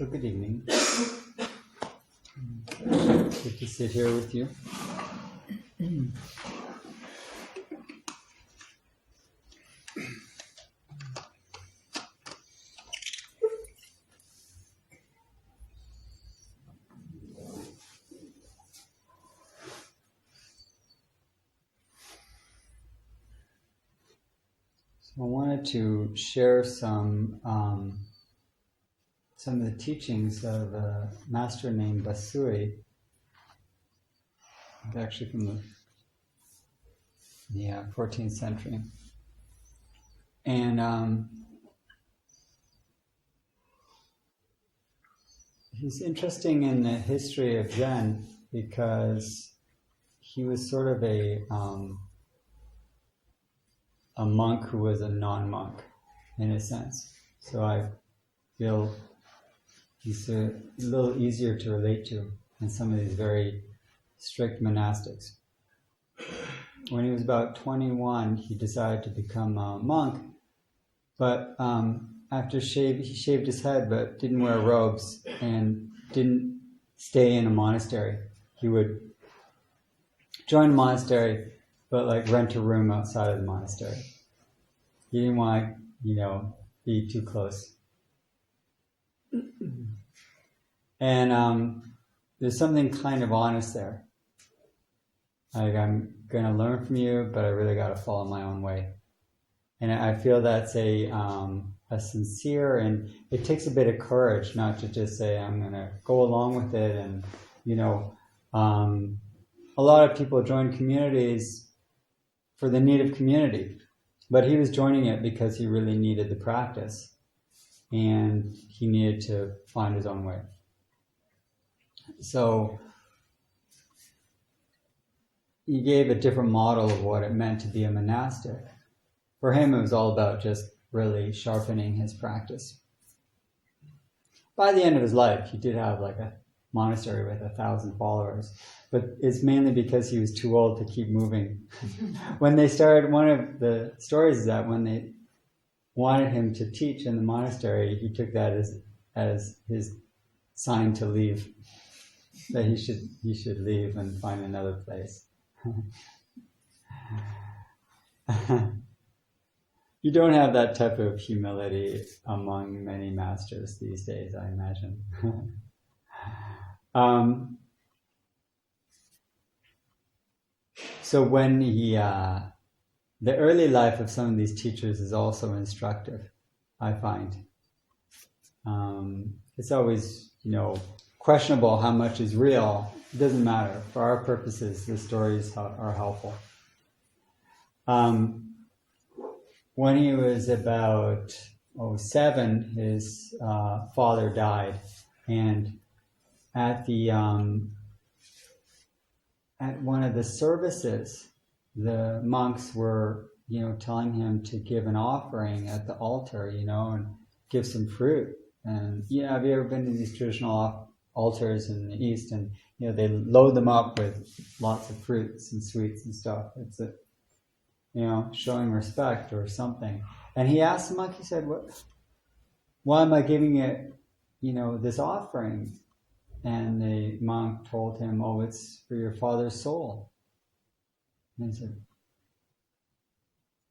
So good evening. Good to sit here with you. So I wanted to share some of the teachings of a master named Bassui. It's actually from the 14th century. And he's interesting in the history of Zen because he was sort of a monk who was a non-monk, in a sense. So I feel he's a little easier to relate to than some of these very strict monastics. When he was about 21, he decided to become a monk, but after he shaved his head, but didn't wear robes and didn't stay in a monastery. He would join a monastery, but like rent a room outside of the monastery. He didn't want to, be too close. And there's something kind of honest there. Like, I'm going to learn from you, but I really got to follow my own way. And I feel that's a sincere, and it takes a bit of courage not to just say, I'm going to go along with it. And, a lot of people join communities for the need of community, but he was joining it because he really needed the practice, and he needed to find his own way. So he gave a different model of what it meant to be a monastic. For him, it was all about just really sharpening his practice. By the end of his life, he did have like a monastery with 1,000 followers, but it's mainly because he was too old to keep moving. When they started, one of the stories is that when they wanted him to teach in the monastery, he took that as his sign to leave, that he should leave and find another place. You don't have that type of humility among many masters these days, I imagine. So when the early life of some of these teachers is also instructive, I find. It's always, questionable how much is real. It doesn't matter. For our purposes, the stories are helpful. When he was about 7, his father died, and at one of the services, the monks were, telling him to give an offering at the altar, and give some fruit. And have you ever been to these traditional altars in the East? And they load them up with lots of fruits and sweets and stuff. It's showing respect or something. And he asked the monk, he said, why am I giving it, this offering? And the monk told him, it's for your father's soul. And he said,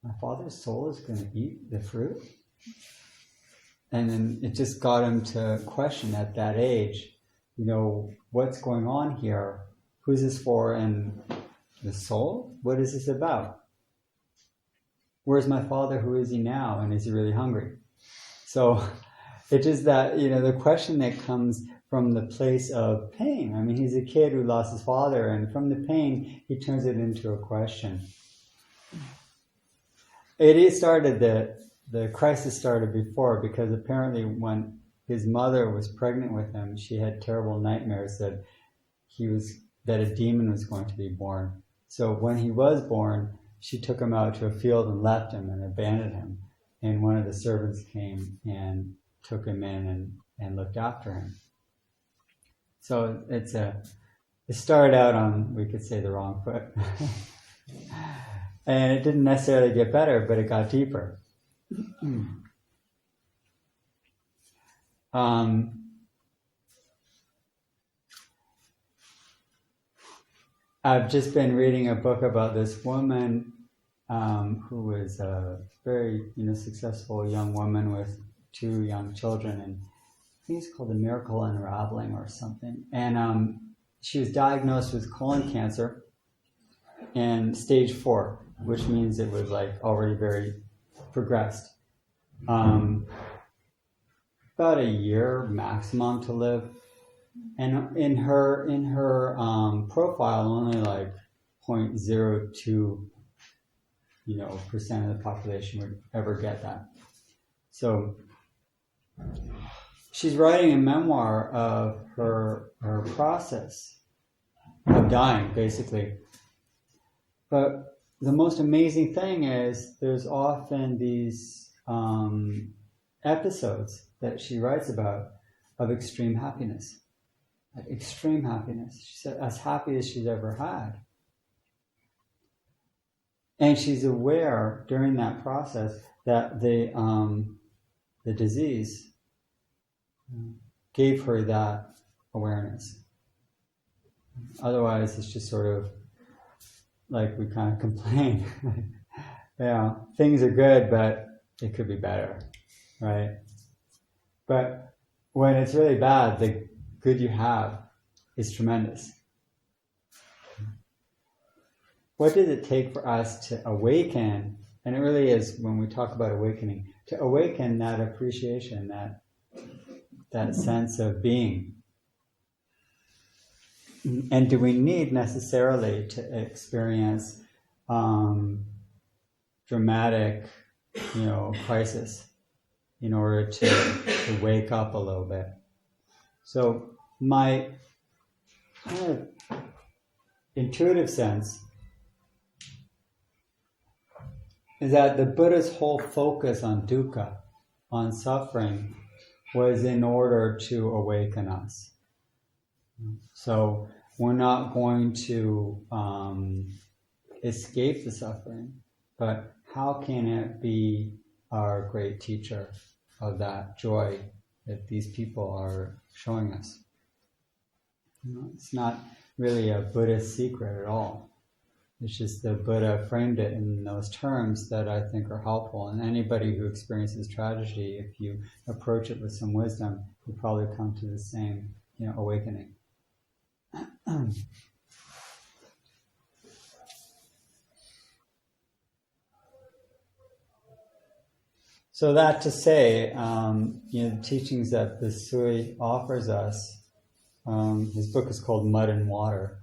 my father's soul is going to eat the fruit? And then it just got him to question at that age, what's going on here? Who's this for? And the soul? What is this about? Where's my father? Who is he now? And is he really hungry? So it's just that, the question that comes from the place of pain. I mean, he's a kid who lost his father, and from the pain, he turns it into a question. The crisis started before, because apparently when his mother was pregnant with him, she had terrible nightmares that a demon was going to be born. So when he was born, she took him out to a field and left him and abandoned him. And one of the servants came and took him in and looked after him. So it started out on, we could say, the wrong foot. And it didn't necessarily get better, but it got deeper. I've just been reading a book about this woman who was a very, successful young woman with 2 young children, and I think it's called The Miracle Unraveling or something. And she was diagnosed with colon cancer and stage 4, which means it was like already very progressed. About a year maximum to live, and in her profile, only like 0.02 percent of the population would ever get that. So she's writing a memoir of her process of dying, basically. But the most amazing thing is there's often these episodes that she writes about of extreme happiness. Like extreme happiness. She said as happy as she's ever had. And she's aware during that process that the disease gave her that awareness. Otherwise, it's just sort of like we kind of complain. Things are good, but it could be better, right? But when it's really bad, the good you have is tremendous. What does it take for us to awaken? And it really is, when we talk about awakening, to awaken that appreciation, that sense of being. And do we need necessarily to experience dramatic, crisis in order to wake up a little bit? So my kind of intuitive sense is that the Buddha's whole focus on dukkha, on suffering, was in order to awaken us. So we're not going to escape the suffering, but how can it be our great teacher of that joy that these people are showing us? It's not really a Buddhist secret at all. It's just the Buddha framed it in those terms that I think are helpful. And anybody who experiences tragedy, if you approach it with some wisdom, you probably come to the same, awakening. So that to say, the teachings that Bassui offers us, his book is called Mud and Water.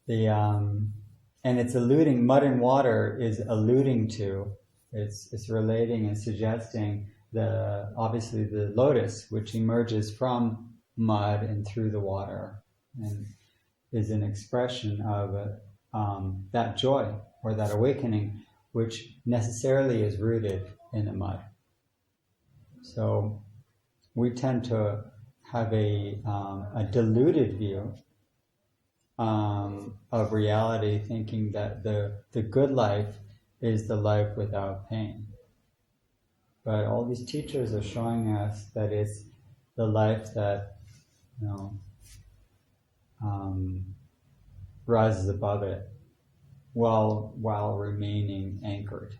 And it's alluding, Mud and Water is alluding to, it's relating and suggesting obviously the lotus, which emerges from mud and through the water, and is an expression of that joy or that awakening, which necessarily is rooted in the mud. So we tend to have a diluted view of reality, thinking that the good life is the life without pain. But all these teachers are showing us that it's the life that rises above it while remaining anchored.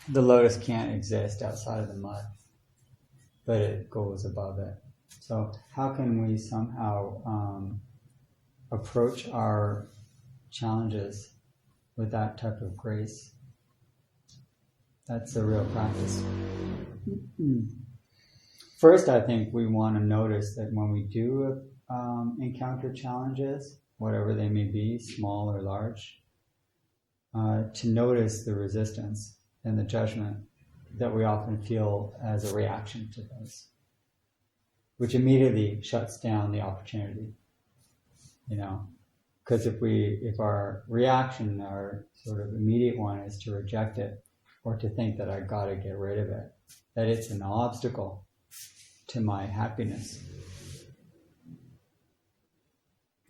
The lotus can't exist outside of the mud, but it goes above it. So how can we somehow approach our challenges with that type of grace? That's a real practice. First, I think we want to notice that when we do encounter challenges, whatever they may be, small or large, to notice the resistance and the judgment that we often feel as a reaction to those, which immediately shuts down the opportunity, because if our reaction, our sort of immediate one, is to reject it or to think that I got to get rid of it, that it's an obstacle to my happiness.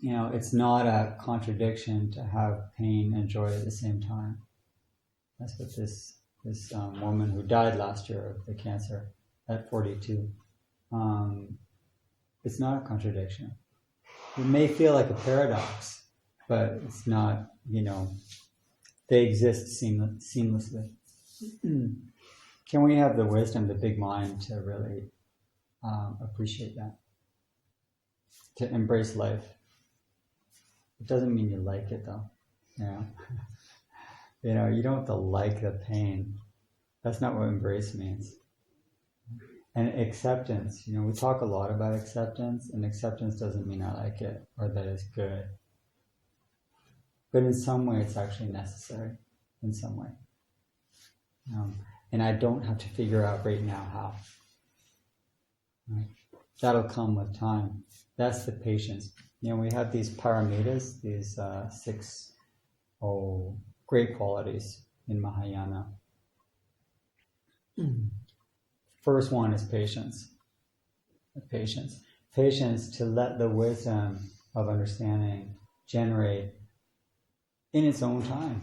It's not a contradiction to have pain and joy at the same time. That's what this woman who died last year of the cancer at 42, it's not a contradiction. It may feel like a paradox, but it's not, they exist seamlessly. Can we have the wisdom, the big mind to really appreciate that? To embrace life. It doesn't mean you like it though. You don't have to like the pain. That's not what embrace means. And acceptance, we talk a lot about acceptance, and acceptance doesn't mean I like it or that it's good. But in some way, it's actually necessary, in some way. And I don't have to figure out right now how. Right? That'll come with time. That's the patience. We have these paramitas, these 6 great qualities in Mahayana. First one is patience. Patience to let the wisdom of understanding generate in its own time.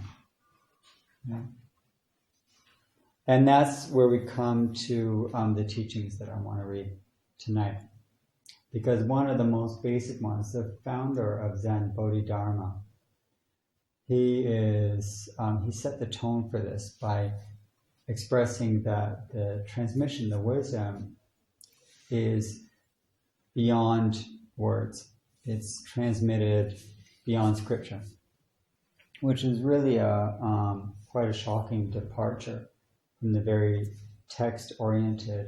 And that's where we come to the teachings that I want to read tonight. Because one of the most basic ones, the founder of Zen, Bodhidharma, he set the tone for this by expressing that the transmission, the wisdom, is beyond words. It's transmitted beyond scripture, which is really quite a shocking departure from the very text-oriented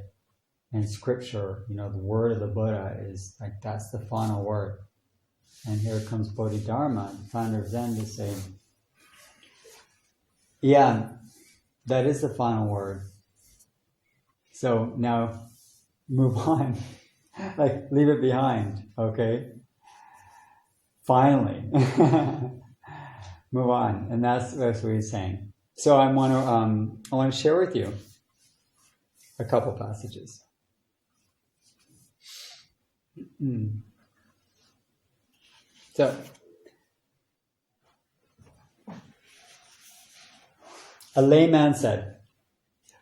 and scripture. The word of the Buddha is like, that's the final word. And here comes Bodhidharma, the founder of Zen, to say, yeah, that is the final word. So now move on. Leave it behind, okay? Finally. Move on. And that's what he's saying. So I want to share with you a couple passages. So, a layman said,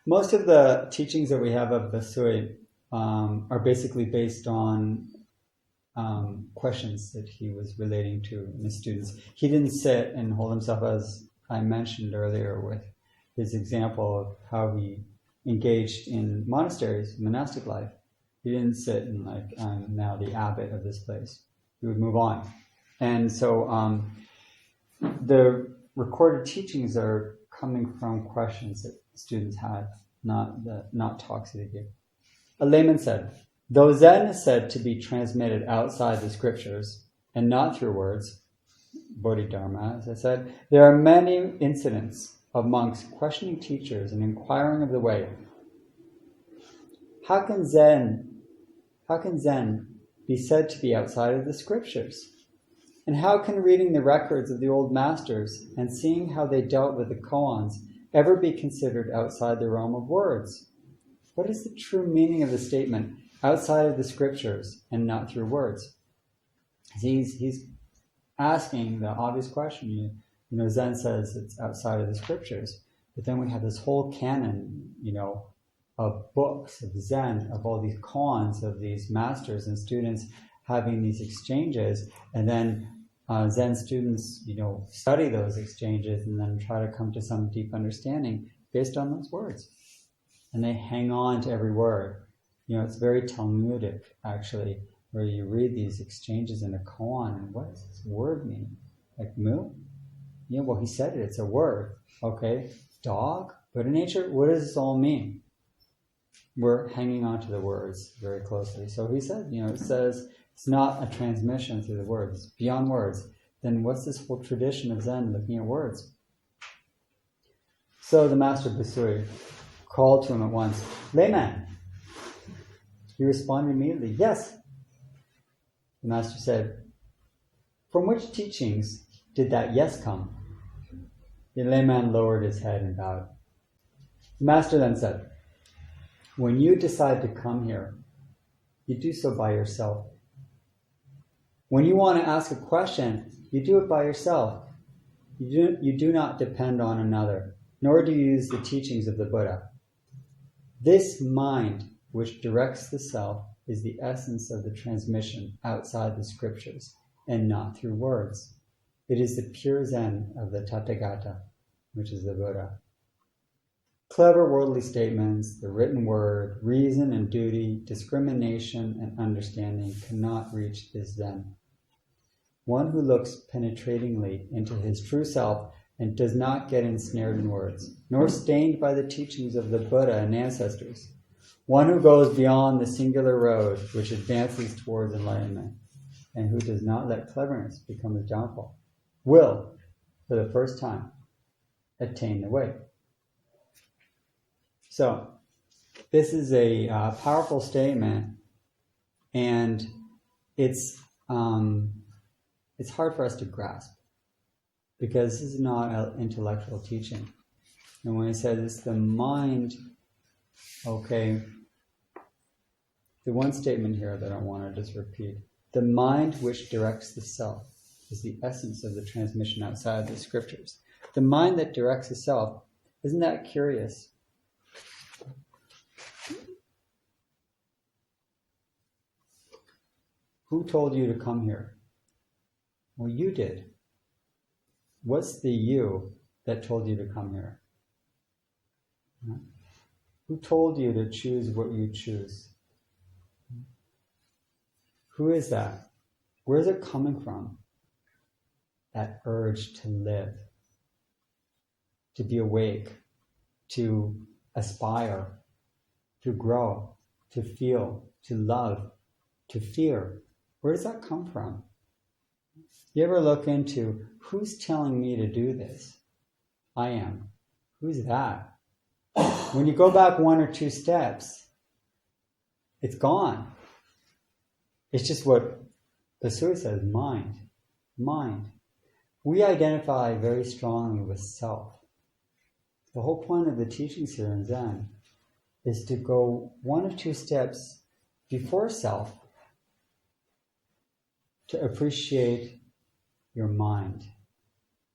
most of the teachings that we have of Bassui are basically based on questions that he was relating to his students. He didn't sit and hold himself, as I mentioned earlier, with his example of how he engaged in monasteries, monastic life. He didn't sit and I'm now the abbot of this place. He would move on. And so the recorded teachings are coming from questions that students had, not talks that he gave. A layman said, though Zen is said to be transmitted outside the scriptures and not through words, Bodhidharma, as I said, there are many incidents of monks questioning teachers and inquiring of the way. How can Zen be said to be outside of the scriptures? And how can reading the records of the old masters and seeing how they dealt with the koans ever be considered outside the realm of words? What is the true meaning of the statement, outside of the scriptures and not through words? He's asking the obvious question. Zen says it's outside of the scriptures, but then we have this whole canon, of books, of Zen, of all these koans, of these masters and students having these exchanges, and then Zen students, study those exchanges and then try to come to some deep understanding based on those words. And they hang on to every word. It's very Talmudic, actually, where you read these exchanges in a koan, and what does this word mean? Like mu? Well, he said it, it's a word. Okay, dog, Buddha nature, what does this all mean? We're hanging on to the words very closely. So he said, it says it's not a transmission through the words, it's beyond words. Then what's this whole tradition of Zen looking at words? So the master Bassui called to him at once, layman. He responded immediately, yes. The master said, from which teachings did that yes come? The layman lowered his head and bowed. The master then said, when you decide to come here, you do so by yourself. When you want to ask a question, you do it by yourself. You do not depend on another, nor do you use the teachings of the Buddha. This mind which directs the self is the essence of the transmission outside the scriptures and not through words. It is the pure Zen of the Tathagata, which is the Buddha. Clever worldly statements, the written word, reason and duty, discrimination and understanding cannot reach this Zen. One who looks penetratingly into his true self and does not get ensnared in words, nor stained by the teachings of the Buddha and ancestors. One who goes beyond the singular road which advances towards enlightenment, and who does not let cleverness become his downfall, will, for the first time, attain the way. So, this is a powerful statement, and it's hard for us to grasp, because this is not an intellectual teaching. And when he says it's the mind, okay, the one statement here that I want to just repeat. The mind which directs the self is the essence of the transmission outside of the scriptures. The mind that directs the self, isn't that curious? Who told you to come here? Well, you did. What's the you that told you to come here? Who told you to choose what you choose? Who is that? Where is it coming from? That urge to live, to be awake, to aspire, to grow, to feel, to love, to fear. Where does that come from? You ever look into who's telling me to do this? I am. Who's that? When you go back one or two steps, it's gone. It's just what Bassui says, mind. Mind. We identify very strongly with self. The whole point of the teachings here in Zen is to go one or two steps before self to appreciate your mind,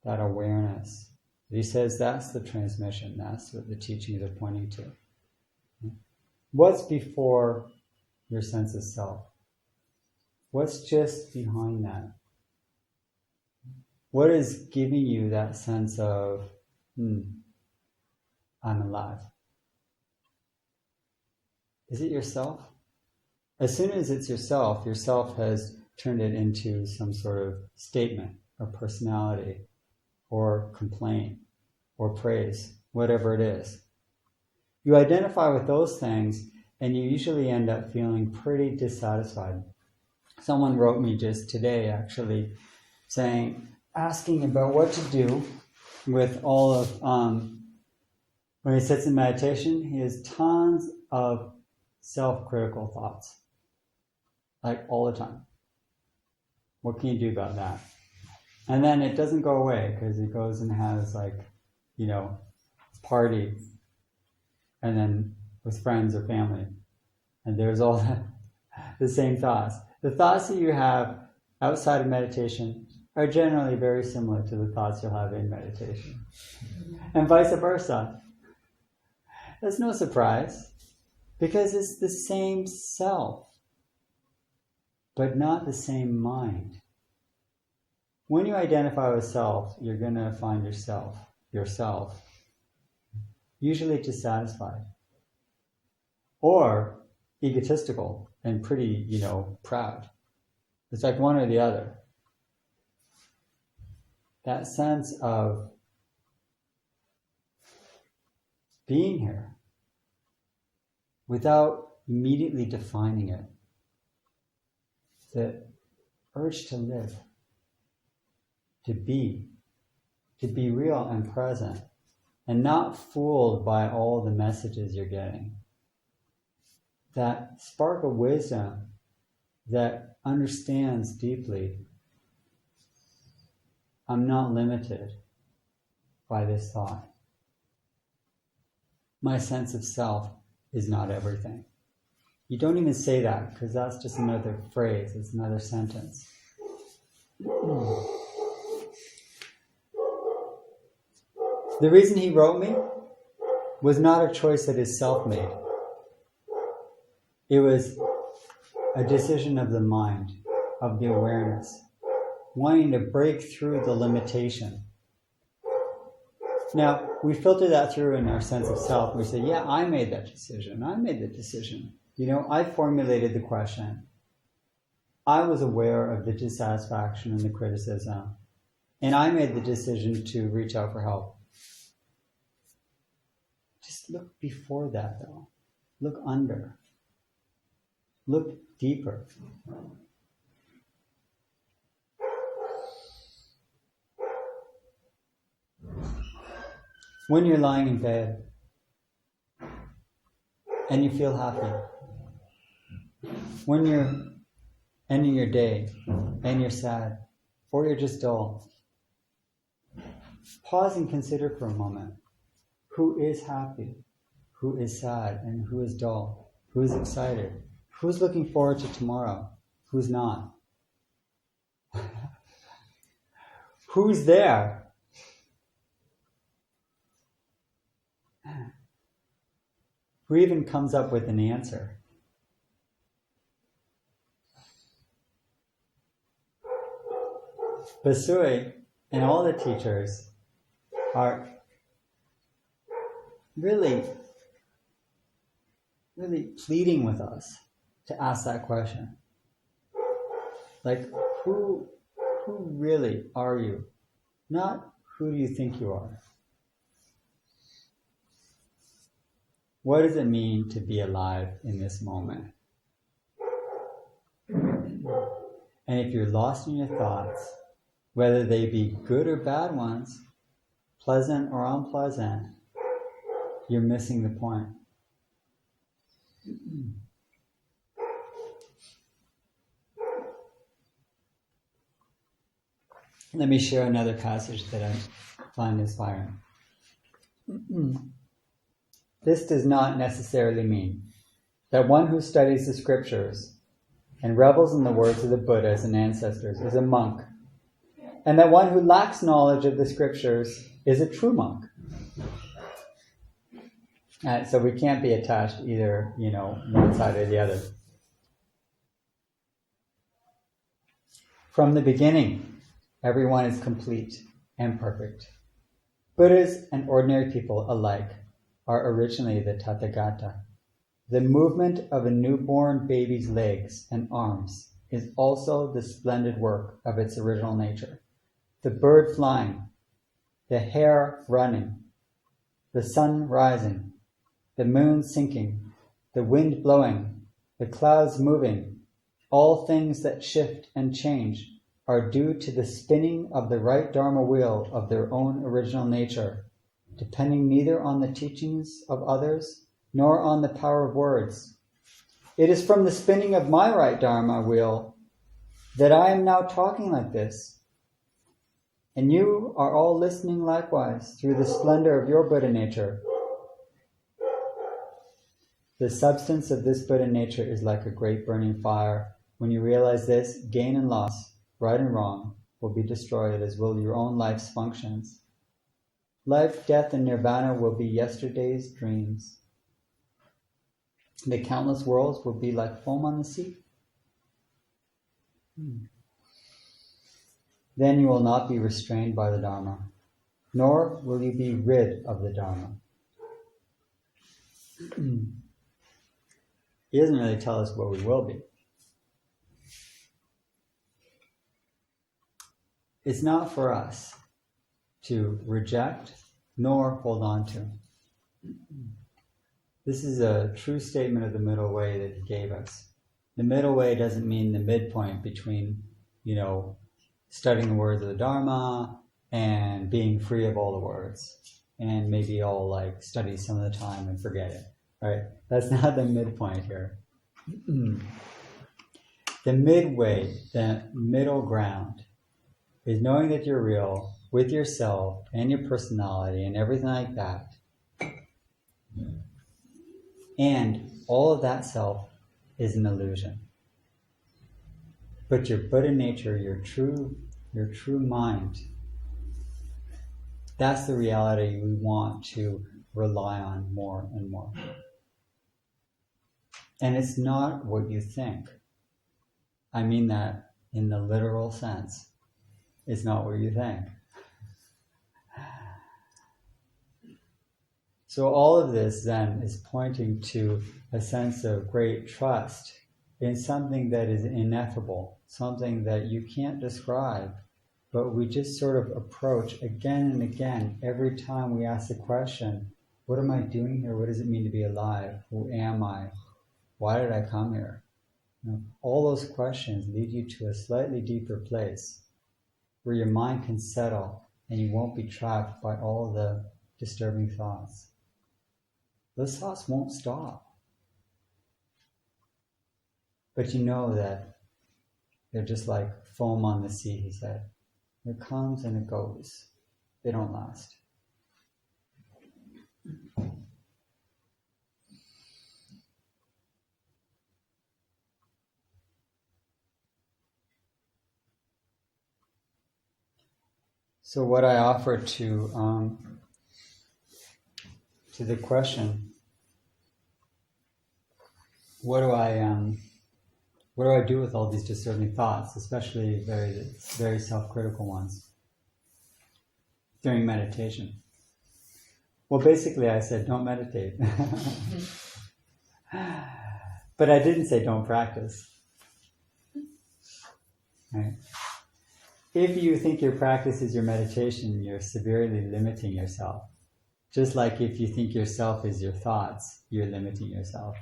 that awareness. He says that's the transmission, that's what the teachings are pointing to. What's before your sense of self? What's just behind that? What is giving you that sense of, I'm alive? Is it yourself? As soon as it's yourself has turned it into some sort of statement or personality or complaint or praise, whatever it is. You identify with those things and you usually end up feeling pretty dissatisfied. Someone wrote me just today actually asking about what to do with all of, when he sits in meditation, he has tons of self-critical thoughts, like all the time. What can you do about that? And then it doesn't go away because he goes and has party, and then with friends or family, and there's all the same thoughts. The thoughts that you have outside of meditation are generally very similar to the thoughts you'll have in meditation, and vice versa. That's no surprise, because it's the same self, but not the same mind. When you identify with self, you're going to find yourself, usually dissatisfied, or egotistical and pretty, proud. It's like one or the other. That sense of being here without immediately defining it. The urge to live, to be real and present, and not fooled by all the messages you're getting. That spark of wisdom that understands deeply, I'm not limited by this thought. My sense of self is not everything. You don't even say that, because that's just another phrase, it's another sentence. The reason he wrote me was not a choice that is self-made. It was a decision of the mind, of the awareness, wanting to break through the limitation. Now, we filter that through in our sense of self. We say, yeah, I made that decision. I made the decision. I formulated the question. I was aware of the dissatisfaction and the criticism. And I made the decision to reach out for help. Just look before that, though. Look under. Look deeper. When you're lying in bed and you feel happy, when you're ending your day and you're sad, or you're just dull, pause and consider for a moment. Who is happy? Who is sad? And who is dull? Who is excited? Who's looking forward to tomorrow? Who's not? Who's there? Who even comes up with an answer? Bassui and all the teachers are really pleading with us to ask that question. Like, who really are you? Not who do you think you are? What does it mean to be alive in this moment? And if you're lost in your thoughts, whether they be good or bad ones, pleasant or unpleasant, you're missing the point. Let me share another passage that I find inspiring. This does not necessarily mean that one who studies the scriptures and revels in the words of the Buddhas and ancestors is a monk, and that one who lacks knowledge of the scriptures is a true monk. And so we can't be attached either, one side or the other. From the beginning, everyone is complete and perfect. Buddhas and ordinary people alike are originally the Tathagata. The movement of a newborn baby's legs and arms is also the splendid work of its original nature. The bird flying, the hare running, the sun rising, the moon sinking, the wind blowing, the clouds moving, all things that shift and change are due to the spinning of the right Dharma wheel of their own original nature, depending neither on the teachings of others nor on the power of words. It is from the spinning of my right Dharma wheel that I am now talking like this, and you are all listening likewise through the splendor of your Buddha nature. The substance of this Buddha nature is like a great burning fire. When you realize this, gain and loss, right and wrong, will be destroyed, as will your own life's functions. Life, death, and nirvana will be yesterday's dreams. The countless worlds will be like foam on the sea. Then you will not be restrained by the Dharma, nor will you be rid of the Dharma. He doesn't really tell us what we will be. It's not for us to reject nor hold on to. This is a true statement of the middle way that he gave us. The middle way doesn't mean the midpoint between, studying the words of the Dharma and being free of all the words. And maybe I'll study some of the time and forget it. Right? That's not the midpoint here. The midway, the middle ground, is knowing that you're real with yourself and your personality and everything like that. And all of that self is an illusion. But your Buddha nature, your true mind, that's the reality we want to rely on more and more. And it's not what you think. I mean that in the literal sense. is not what you think. So all of this then is pointing to a sense of great trust in something that is ineffable, something that you can't describe, but we just sort of approach again and again every time we ask the question, what am I doing here? What does it mean to be alive? Who am I? Why did I come here? You know, all those questions lead you to a slightly deeper place where your mind can settle and you won't be trapped by all the disturbing thoughts. Those thoughts won't stop. But you know that they're just like foam on the sea, he said. It comes and it goes. They don't last. So what I offer to the question, what do I do with all these disturbing thoughts, especially very self-critical ones, during meditation? Well, basically I said, don't meditate. But I didn't say don't practice. Right? If you think your practice is your meditation, you're severely limiting yourself. Just like if you think yourself is your thoughts, you're limiting yourself.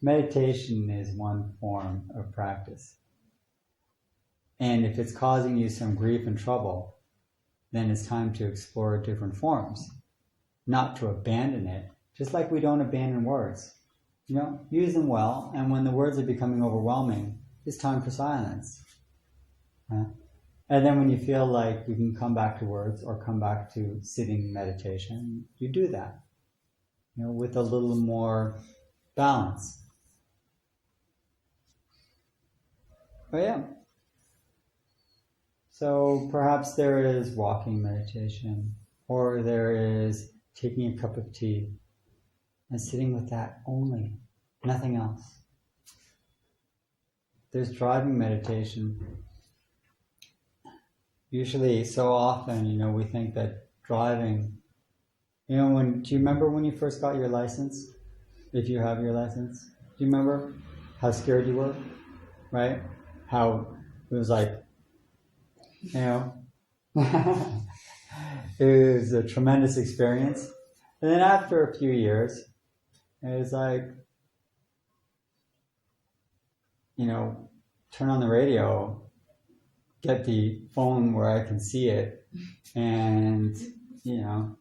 Meditation is one form of practice. And if it's causing you some grief and trouble, then it's time to explore different forms. Not to abandon it, just like we don't abandon words. You know, use them well, and when the words are becoming overwhelming, it's time for silence. And then when you feel like you can come back to words or come back to sitting meditation, you do that, you know, with a little more balance. But yeah. So perhaps there is walking meditation, or there is taking a cup of tea and sitting with that only, nothing else. There's driving meditation. Usually, so often, you know, we think that driving, you know, do you remember when you first got your license? If you have your license? Do you remember how scared you were? Right? How it was like, you know, it was a tremendous experience. And then after a few years, it was like, you know, turn on the radio, get the phone where I can see it, and, you know,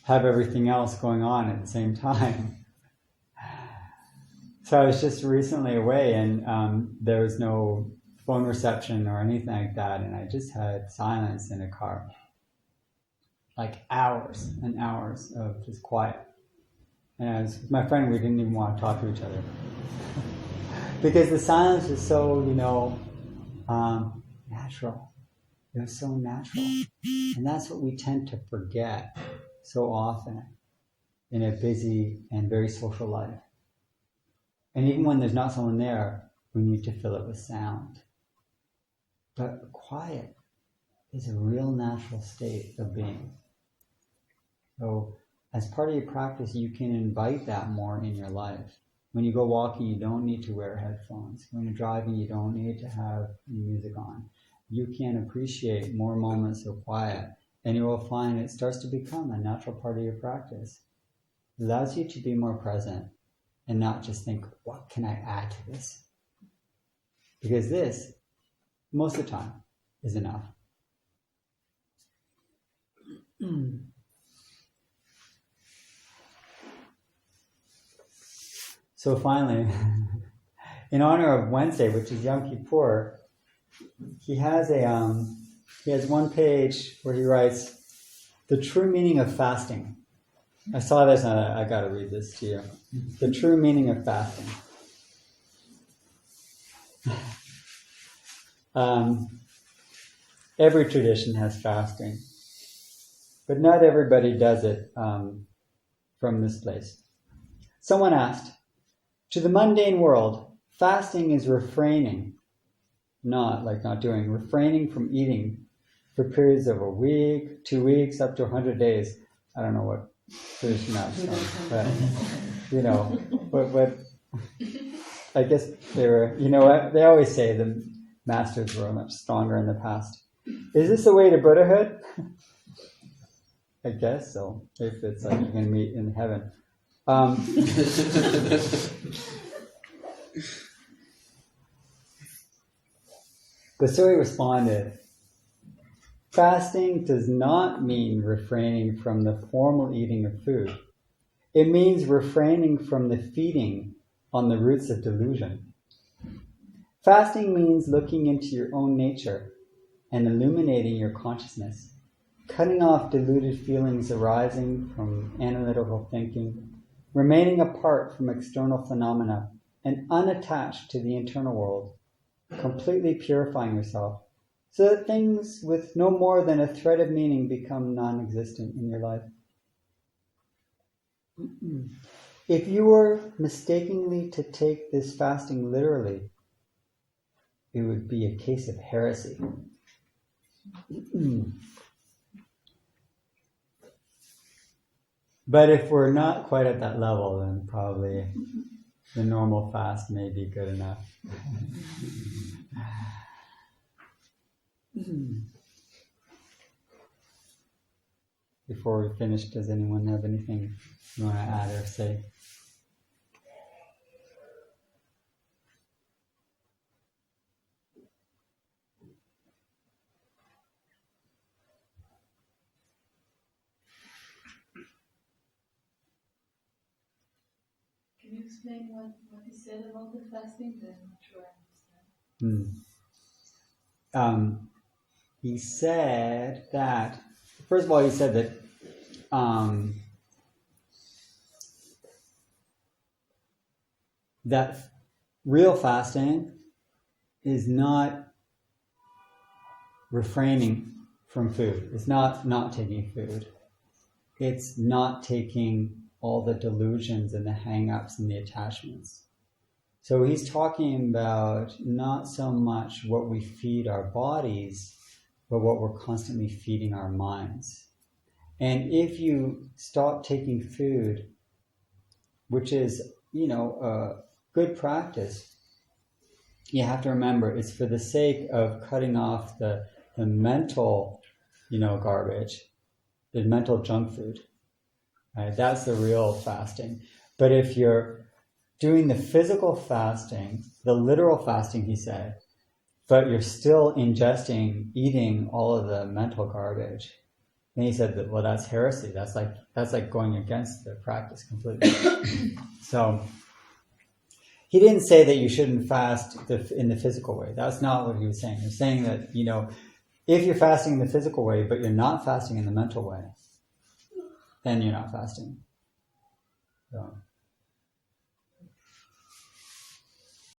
have everything else going on at the same time. So I was just recently away, and there was no phone reception or anything like that, and I just had silence in a car. Like hours and hours of just quiet. And I was with my friend, we didn't even want to talk to each other. Because the silence is so, you know, natural. It was so natural. And that's what we tend to forget so often in a busy and very social life. And even when there's not someone there, we need to fill it with sound. But quiet is a real natural state of being. So as part of your practice, you can invite that more in your life. When you go walking, you don't need to wear headphones. When you're driving, you don't need to have music on. You can appreciate more moments of quiet, and you will find it starts to become a natural part of your practice. It allows you to be more present and not just think, what can I add to this? Because this, most of the time, is enough. So finally, in honor of Wednesday, which is Yom Kippur, he has one page where he writes, the true meaning of fasting. I saw this and I got to read this to you. The true meaning of fasting. Every tradition has fasting, but not everybody does it from this place. Someone asked, to the mundane world, fasting is refraining not doing, refraining from eating for periods of a week, 2 weeks, up to 100 days. I don't know what tradition that's from, but I guess they were, they always say the masters were much stronger in the past. Is this the way to Buddhahood? I guess so, if it's like you're going to meet in heaven. Bassui responded, fasting does not mean refraining from the formal eating of food. It means refraining from the feeding on the roots of delusion. Fasting means looking into your own nature and illuminating your consciousness, cutting off deluded feelings arising from analytical thinking, remaining apart from external phenomena and unattached to the internal world, completely purifying yourself so that things with no more than a thread of meaning become non-existent in your life. If you were mistakenly to take this fasting literally, it would be a case of heresy. But if we're not quite at that level, then probably the normal fast may be good enough. Before we finish, does anyone have anything you want to add or say? Can you explain what he said about the fasting? I'm not sure I understand. He said that, first of all, he said that that real fasting is not refraining from food. It's not taking food. It's not taking all the delusions and the hang-ups and the attachments. So he's talking about not so much what we feed our bodies, but what we're constantly feeding our minds. And if you stop taking food, which is, a good practice, you have to remember it's for the sake of cutting off the mental, garbage, the mental junk food. Right? That's the real fasting. But if you're doing the physical fasting, the literal fasting, he said, but you're still eating all of the mental garbage, and he said that, well, that's heresy. That's like going against the practice completely. So he didn't say that you shouldn't fast in the physical way. That's not what he was saying. He was saying that, if you're fasting in the physical way, but you're not fasting in the mental way, then you're not fasting. So.